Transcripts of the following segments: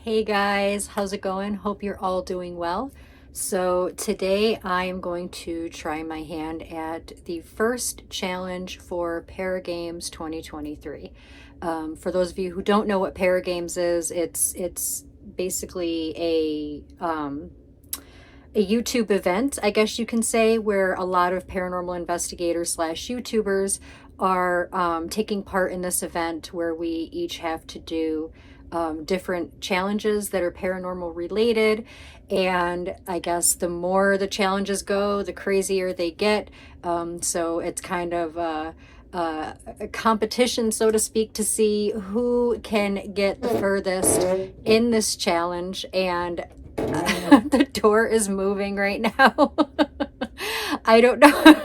Hey guys, how's it going? Hope you're all doing well. So today I am going to try my hand at the first challenge for Paragames 2023. For those of you who don't know what Paragames is, it's basically a YouTube event, I guess you can say, where a lot of paranormal investigators slash YouTubers are taking part in this event where we each have to do different challenges that are paranormal related. And I guess the more the challenges go, the crazier they get. So it's kind of a competition, so to speak, to see who can get the furthest in this challenge. And the door is moving right now. I don't know.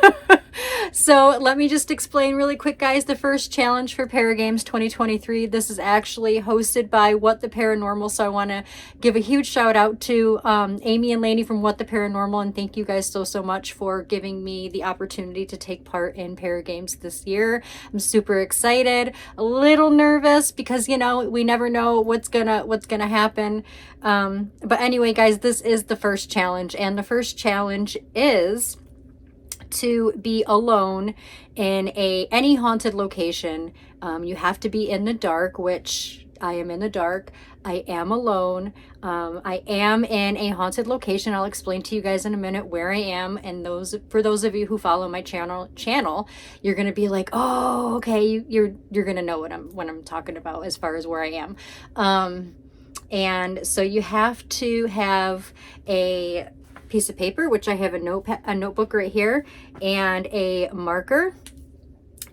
So let me just explain really quick, guys. The first challenge for Paragames 2023, this is actually hosted by What the Paranormal. So I want to give a huge shout out to Amy and Lainey from What the Paranormal. And thank you guys so much for giving me the opportunity to take part in Paragames this year. I'm super excited, a little nervous because, you know, we never know what's gonna happen. But anyway, guys, this is the first challenge. And the first challenge is to be alone in any haunted location. You have to be in the dark, which I am in the dark. I am alone. I am in a haunted location. I'll explain to you guys in a minute where I am. And for those of you who follow my channel, you're gonna be like, oh, okay, you're gonna know what I'm talking about as far as where I am. And so you have to have a piece of paper, which I have a notebook right here, and a marker.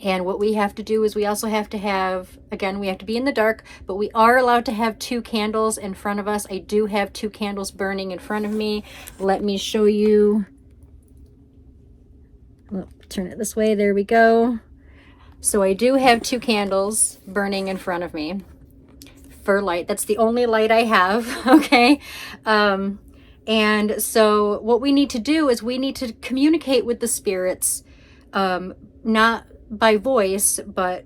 And what we have to do is we also have to have, again, we have to be in the dark, but we are allowed to have 2 candles in front of us. I do have 2 candles burning in front of me. Let me show you. I'll turn it this way. There we go. So I do have 2 candles burning in front of me for light. That's the only light I have. Okay. And so what we need to do is we need to communicate with the spirits, not by voice, but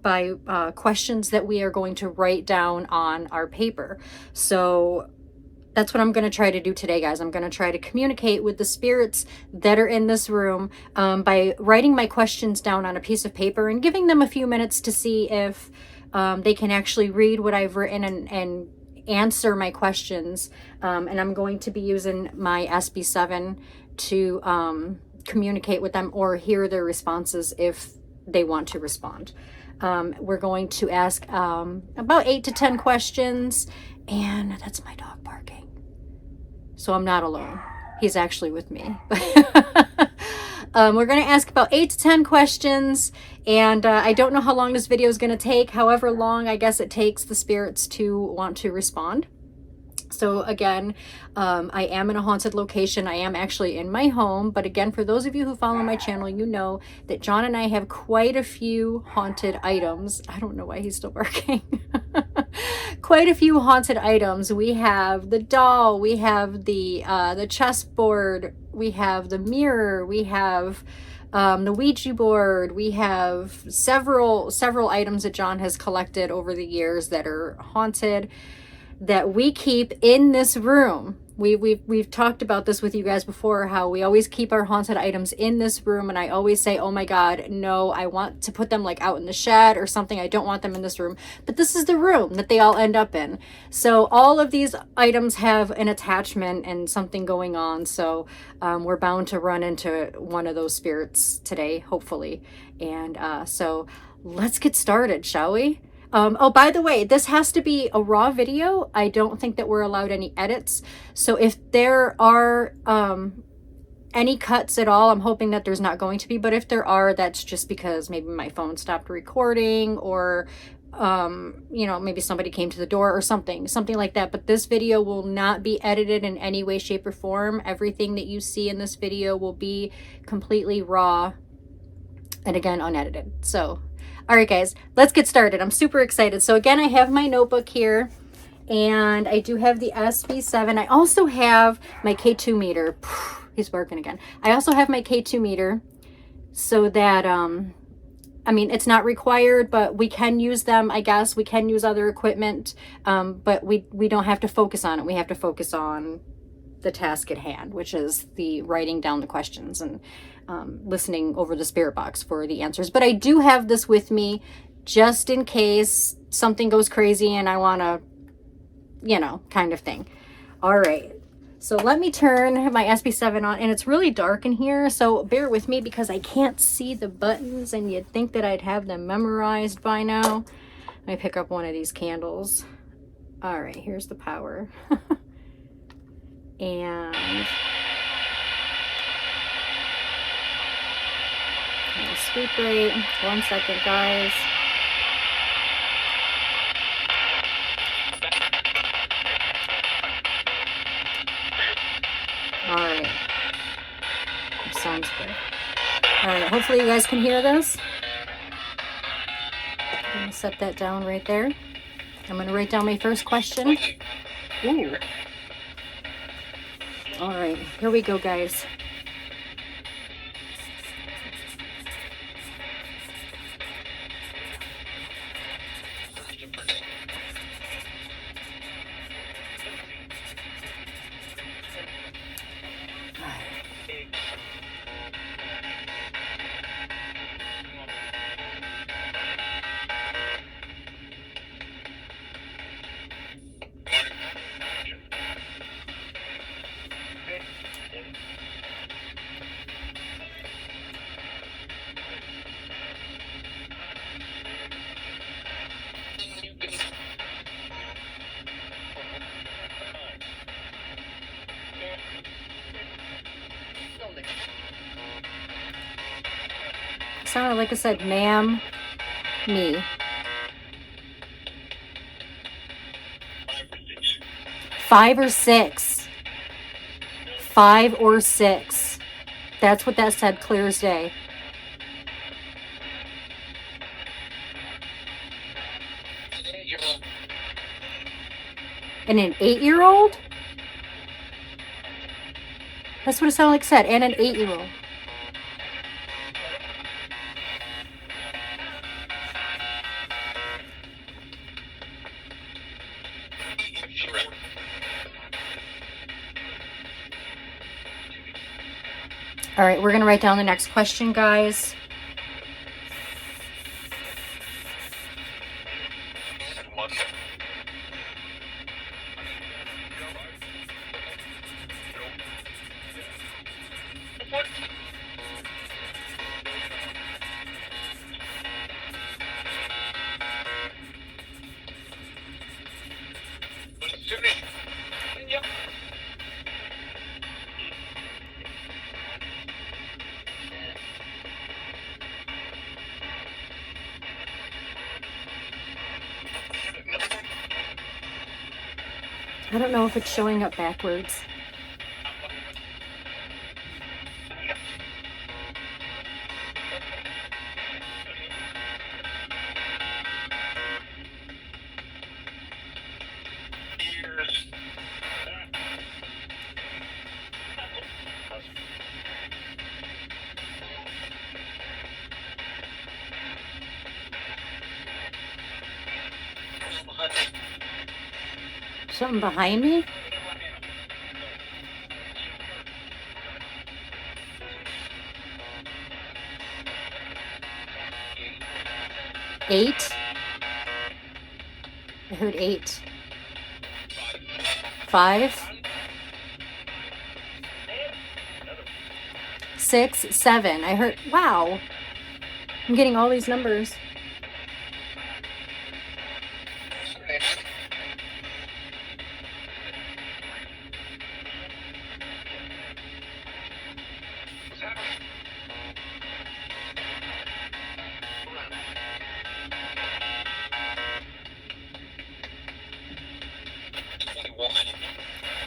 by questions that we are going to write down on our paper. So that's what I'm going to try to do today, guys. I'm going to try to communicate with the spirits that are in this room by writing my questions down on a piece of paper and giving them a few minutes to see if they can actually read what I've written and answer my questions. And I'm going to be using my SB7 to communicate with them or hear their responses if they want to respond. We're going to ask about 8 to 10 questions, and that's my dog barking. So I'm not alone. He's actually with me. We're going to ask about 8 to 10 questions, and I don't know how long this video is going to take. However long, I guess it takes the spirits to want to respond. So again, I am in a haunted location. I am actually in my home. But again, for those of you who follow my channel, you know that John and I have quite a few haunted items. I don't know why he's still barking. Quite a few haunted items. We have the doll. We have the chessboard. We have the mirror. We have the Ouija board. We have several items that John has collected over the years that are haunted, that we keep in this room. We've talked about this with you guys before, how we always keep our haunted items in this room, and I always say, oh my God, no, I want to put them like out in the shed or something. I don't want them in this room. But this is the room that they all end up in. So all of these items have an attachment and something going on. So we're bound to run into one of those spirits today, hopefully. And so let's get started, shall we? Oh, by the way, this has to be a raw video. I don't think that we're allowed any edits. So if there are any cuts at all, I'm hoping that there's not going to be. But if there are, that's just because maybe my phone stopped recording, or you know, maybe somebody came to the door or something like that. But this video will not be edited in any way, shape, or form. Everything that you see in this video will be completely raw and, again, unedited. So all right, guys, let's get started. I'm super excited. So again, I have my notebook here, and I do have the SB7. I also have my K2 meter. He's barking again. I also have my K2 meter so that I mean, it's not required, but we can use them, I guess. We can use other equipment, but we don't have to focus on it. We have to focus on the task at hand, which is the writing down the questions and listening over the spirit box for the answers. But I do have this with me just in case something goes crazy and I want to, you know, kind of thing. All right. So let me turn my SB7 on, and it's really dark in here, so bear with me because I can't see the buttons, and you'd think that I'd have them memorized by now. Let me pick up one of these candles. All right, here's the power. And sweep rate. 1 second, guys. All right. That sounds good. All right, hopefully you guys can hear this. I'm gonna set that down right there. I'm gonna write down my first question. Ooh. All right, here we go, guys. Sounded like I said, ma'am, me. 5 or 6. 5 or 6. That's what that said, clear as day. And an 8-year-old? That's what it sounded like said, and an 8-year-old. All right, we're going to write down the next question, guys. I don't know if it's showing up backwards. Something behind me? Eight? I heard 8. 5? 6, 7. I heard, wow. I'm getting all these numbers.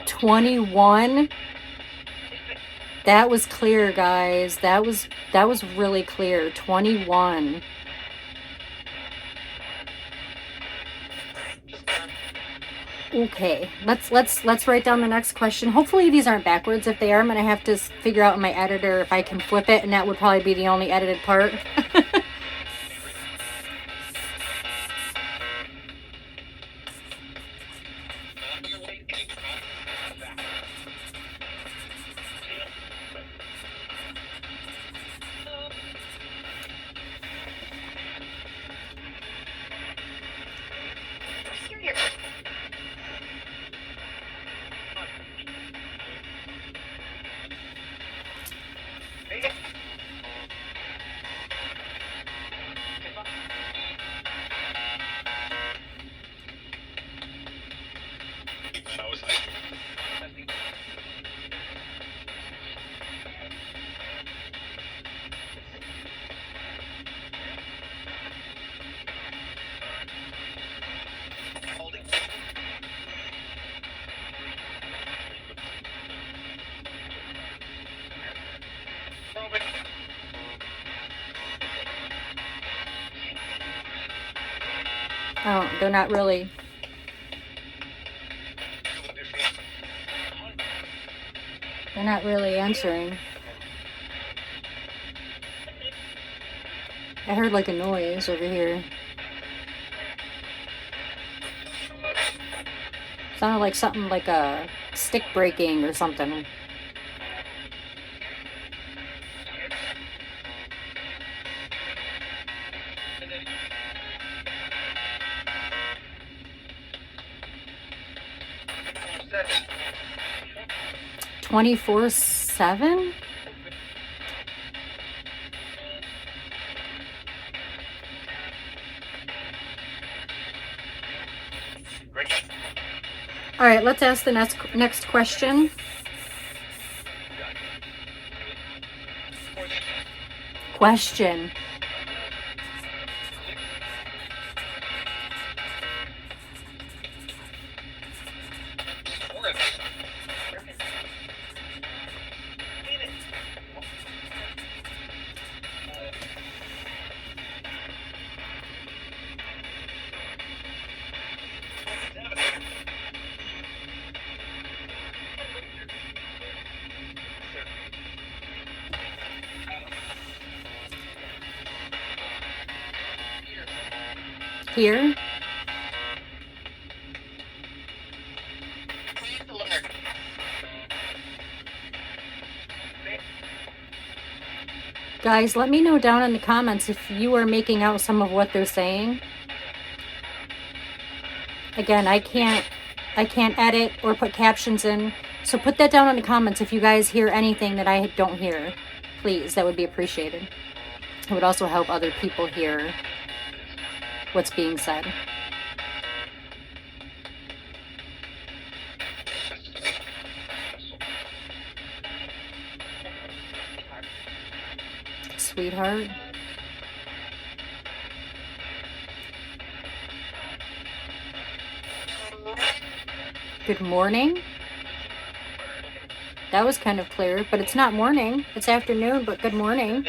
$21. That was clear, guys. That was really clear. 21. Okay, let's write down the next question. Hopefully these aren't backwards. If they are, I'm gonna have to figure out in my editor if I can flip it, and that would probably be the only edited part. Oh, they're not really. They're not really answering. I heard like a noise over here. Sounded like something like a stick breaking or something. Seven. 24/7? All right, let's ask the next question. Question. Here. Guys, let me know down in the comments if you are making out some of what they're saying. Again, I can't edit or put captions in. So put that down in the comments if you guys hear anything that I don't hear. Please, that would be appreciated. It would also help other people hear what's being said. Sweetheart. Good morning. That was kind of clear, but it's not morning. It's afternoon, but good morning.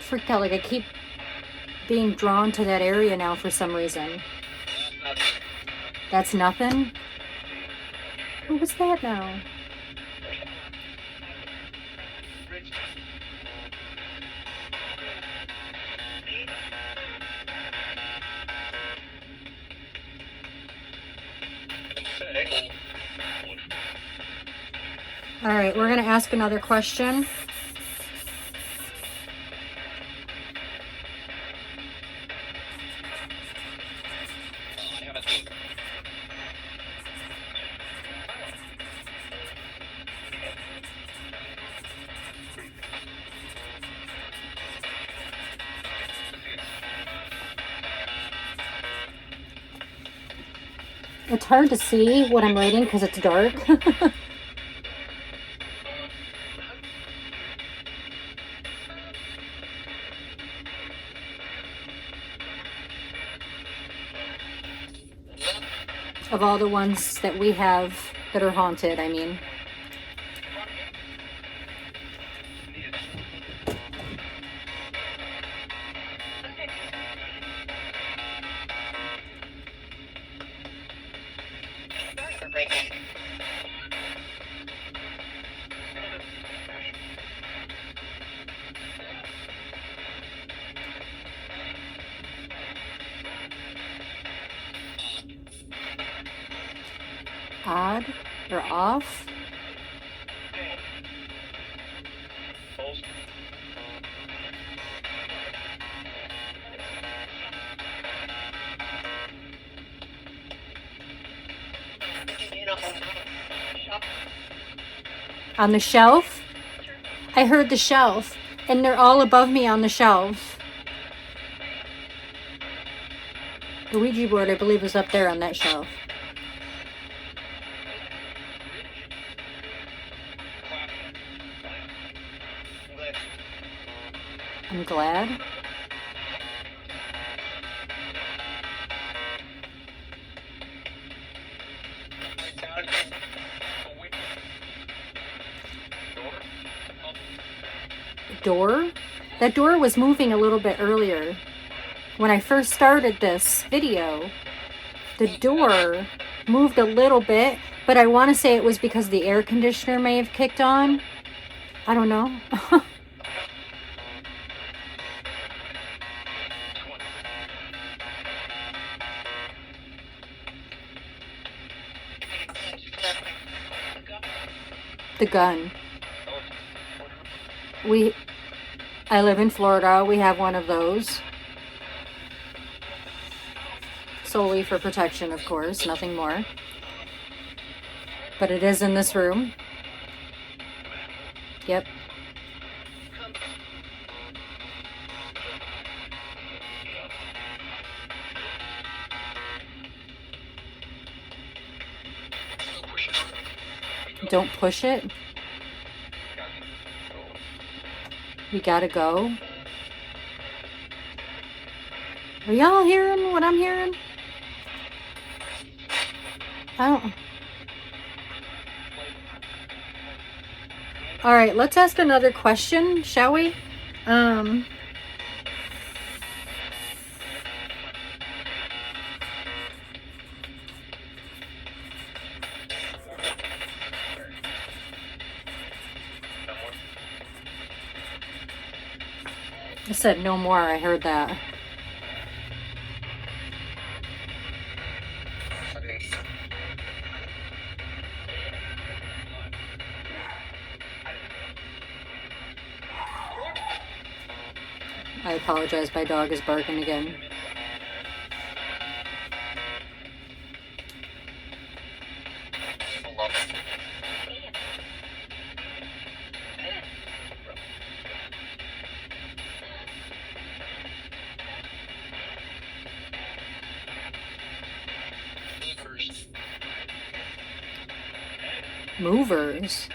Freaked out, like I keep being drawn to that area now for some reason. That's nothing? What was that now? All right, we're going to ask another question. It's hard to see what I'm writing because it's dark. Of all the ones that we have that are haunted, I mean. Odd or off. On the shelf? I heard the shelf, and they're all above me on the shelf. The Ouija board, I believe, is up there on that shelf. I'm glad. door. That door was moving a little bit earlier. When I first started this video, the door moved a little bit, but I want to say it was because the air conditioner may have kicked on. I don't know. The gun. I live in Florida. We have one of those. Solely for protection, of course, nothing more. But it is in this room. Yep. Don't push it. We gotta go. Are y'all hearing what I'm hearing? I don't. All right, let's ask another question, shall we? I said no more. I heard that. I apologize. My dog is barking again. Movers.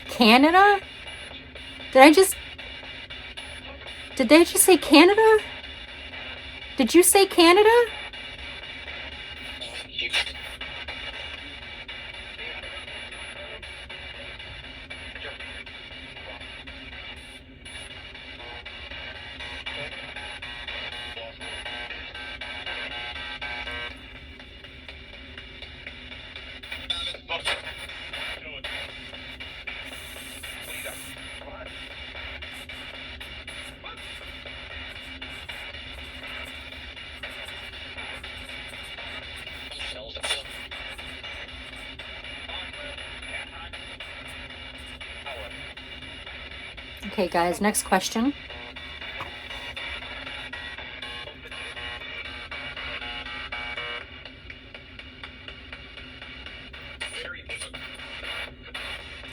Canada? Did they just say Canada? Did you say Canada? Okay, guys, next question.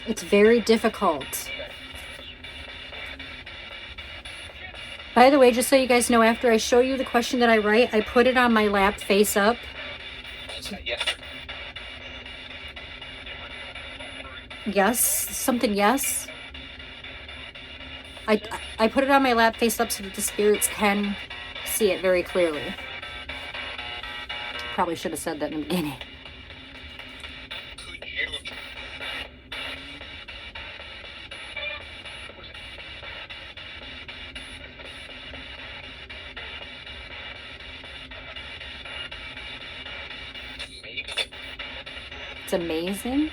It's very difficult. By the way, just so you guys know, after I show you the question that I write, I put it on my lap face up. Yes, something yes. I put it on my lap face up so that the spirits can see it very clearly. Probably should have said that in the beginning. It's amazing.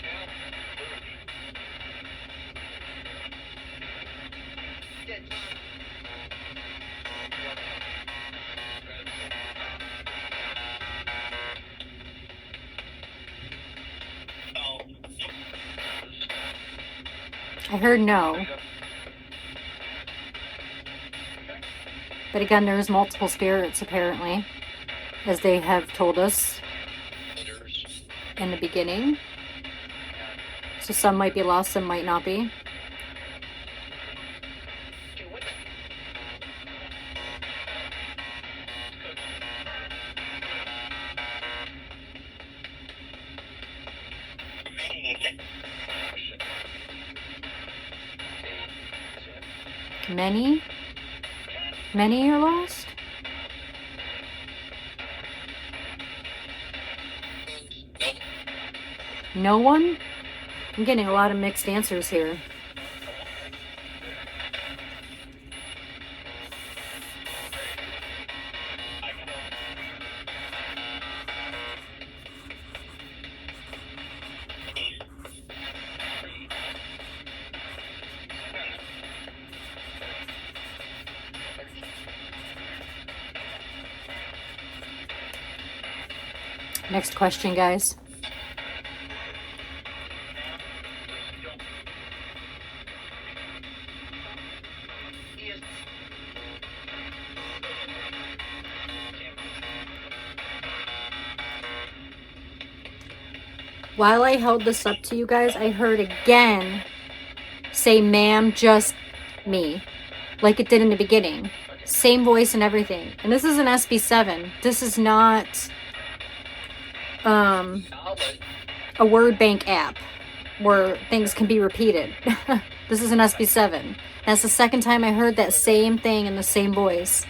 I heard no. But again, there's multiple spirits apparently, as they have told us in the beginning. So some might be lost, some might not be. Many? Many are lost? No one? I'm getting a lot of mixed answers here. Next question, guys. While I held this up to you guys, I heard again say, ma'am, just me. Like it did in the beginning. Same voice and everything. And this is an SB7. This is not a word bank app where things can be repeated. This is an SB7. That's the second time I heard that same thing in the same voice.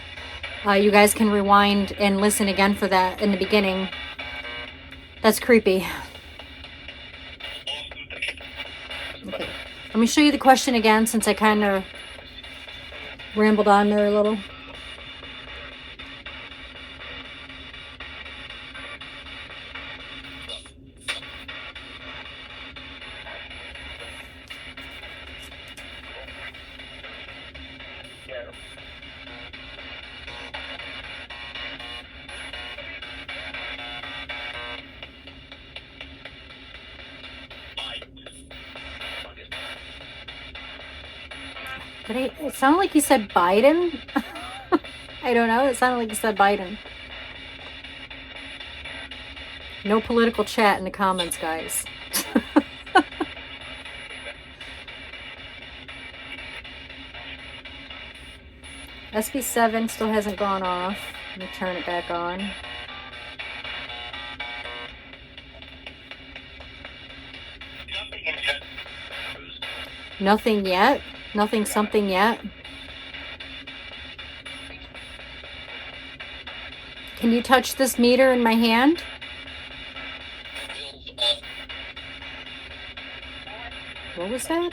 You guys can rewind and listen again for that in the beginning. That's creepy. Okay. Let me show you the question again since I kind of rambled on there a little. It sounded like you said Biden. I don't know. It sounded like you said Biden. No political chat in the comments, guys. SB7 still hasn't gone off. Let me turn it back on. Nothing yet. Nothing something yet. Can you touch this meter in my hand? What was that?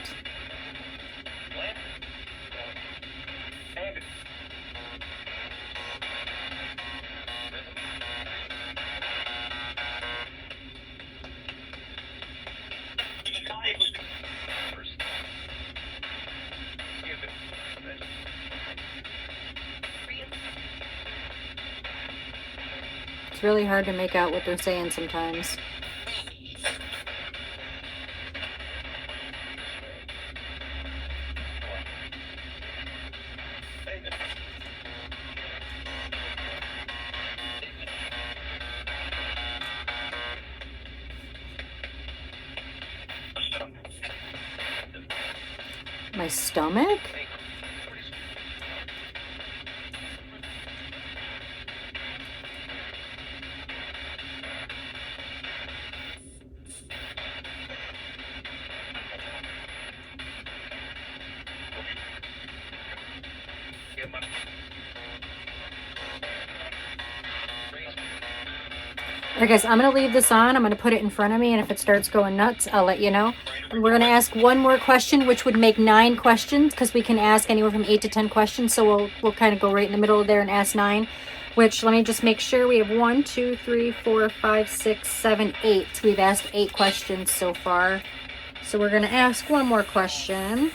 It's really hard to make out what they're saying sometimes. My stomach? Alright guys, I'm going to leave this on. I'm going to put it in front of me, and if it starts going nuts, I'll let you know. And we're going to ask one more question, which would make 9 questions, because we can ask anywhere from 8 to 10 questions, so we'll kind of go right in the middle of there and ask 9, which, let me just make sure, we have 1, 2, 3, 4, 5, 6, 7, 8. We've asked 8 questions so far. So we're going to ask one more question.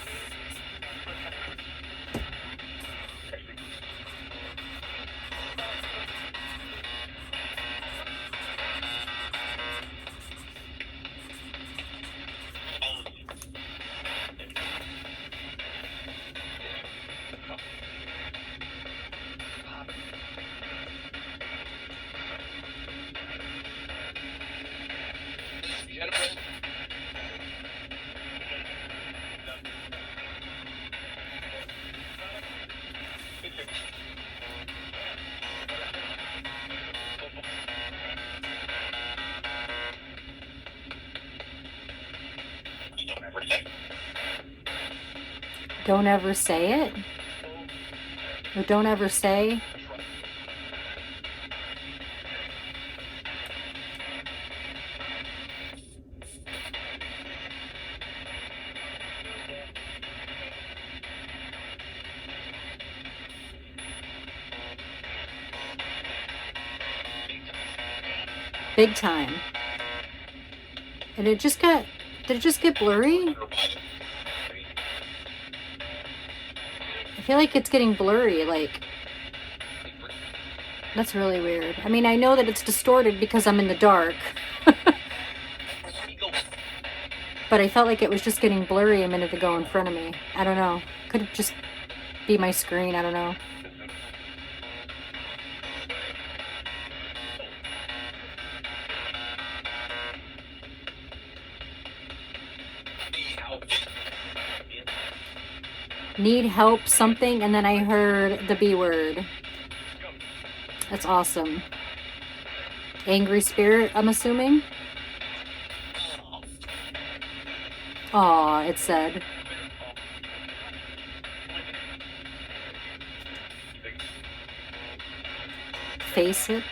Don't ever say it. Or don't ever say. Big time. And did it just get blurry? I feel like it's getting blurry, like, that's really weird. I mean, I know that it's distorted because I'm in the dark. But I felt like it was just getting blurry a minute ago in front of me. I don't know. Could it just be my screen? I don't know. Need help something, and then I heard the B word. That's awesome. Angry spirit, I'm assuming. Aw, it said. Face it.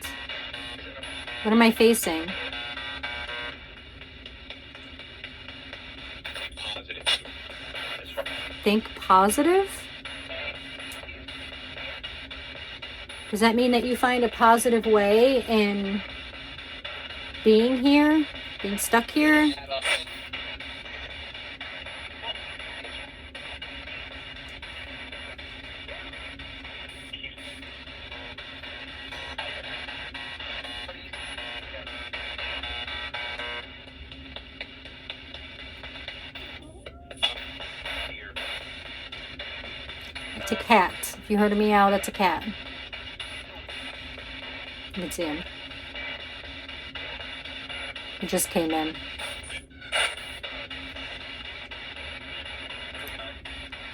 What am I facing? Think positive? Does that mean that you find a positive way in being here? Being stuck here? It's a cat. If you heard a meow, that's a cat. You can see him. He just came in.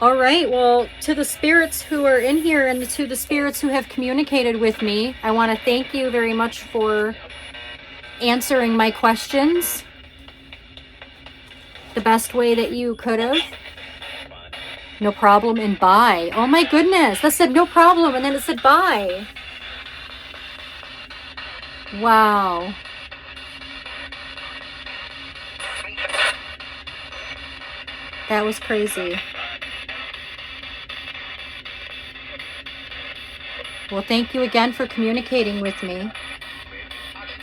All right, well, to the spirits who are in here and to the spirits who have communicated with me, I want to thank you very much for answering my questions the best way that you could have. No problem and bye. Oh my goodness, that said no problem and then it said bye. Wow. That was crazy. Well, thank you again for communicating with me.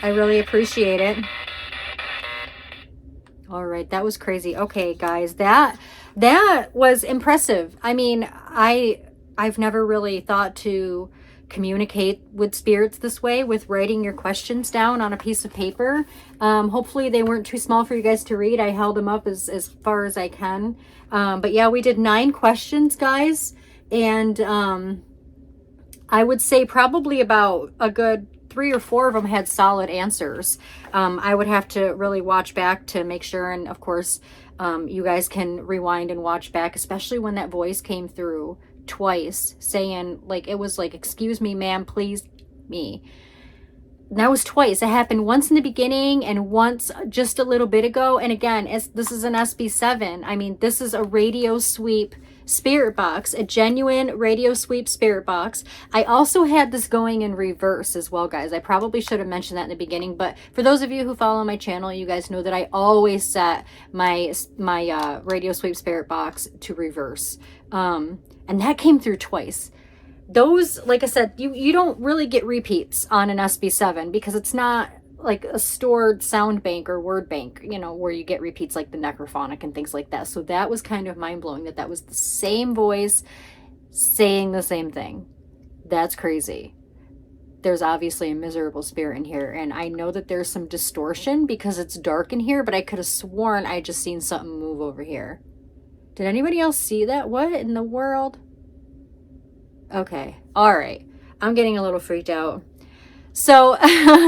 I really appreciate it. All right, that was crazy. Okay, guys, that was impressive. I mean, I've never really thought to communicate with spirits this way, with writing your questions down on a piece of paper. Hopefully they weren't too small for you guys to read. I held them up as far as I can. But yeah, we did 9 questions, guys. And I would say probably about a good 3 or 4 of them had solid answers. I would have to really watch back to make sure. And of course, you guys can rewind and watch back, especially when that voice came through twice saying, like, it was like, excuse me, ma'am, please me. That was twice. It happened once in the beginning and once just a little bit ago. And again, this is an SB7. I mean, this is a radio sweep spirit box, a genuine radio sweep spirit box. I also had this going in reverse as well, guys. I probably should have mentioned that in the beginning, but for those of you who follow my channel, you guys know that I always set my radio sweep spirit box to reverse. And that came through twice. Those, like I said, you don't really get repeats on an SB7 because it's not like a stored sound bank or word bank, you know, where you get repeats like the Necrophonic and things like that. So that was kind of mind-blowing that was the same voice saying the same thing. That's crazy. There's obviously a miserable spirit in here, and I know that there's some distortion because it's dark in here, but I could have sworn I just seen something move over here. Did anybody else see that? What in the world? Okay. All right. I'm getting a little freaked out. So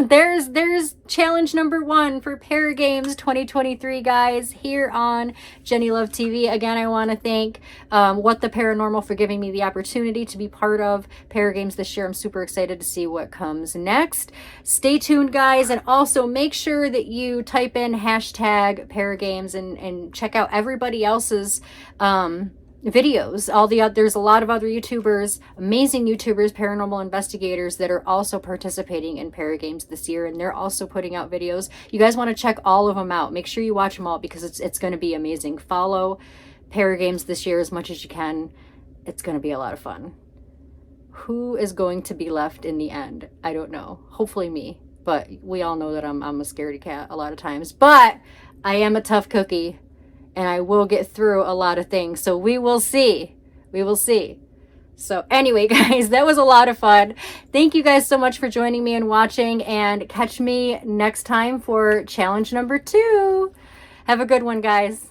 there's challenge number 1 for Paragames 2023, guys, here on Jenny Love TV. Again, I want to thank What the Paranormal for giving me the opportunity to be part of Paragames this year. I'm super excited to see what comes next. Stay tuned, guys, and also make sure that you type in hashtag Paragames and check out everybody else's videos. There's a lot of other YouTubers, amazing YouTubers, paranormal investigators that are also participating in Paragames this year, and they're also putting out videos. You guys want to check all of them out. Make sure you watch them all because it's going to be amazing. Follow Paragames this year as much as you can. It's going to be a lot of fun. Who is going to be left in the end? I don't know. Hopefully me. But we all know that I'm a scaredy cat a lot of times. But I am a tough cookie, and I will get through a lot of things. So we will see. We will see. So anyway, guys, that was a lot of fun. Thank you guys so much for joining me and watching. And catch me next time for challenge number 2. Have a good one, guys.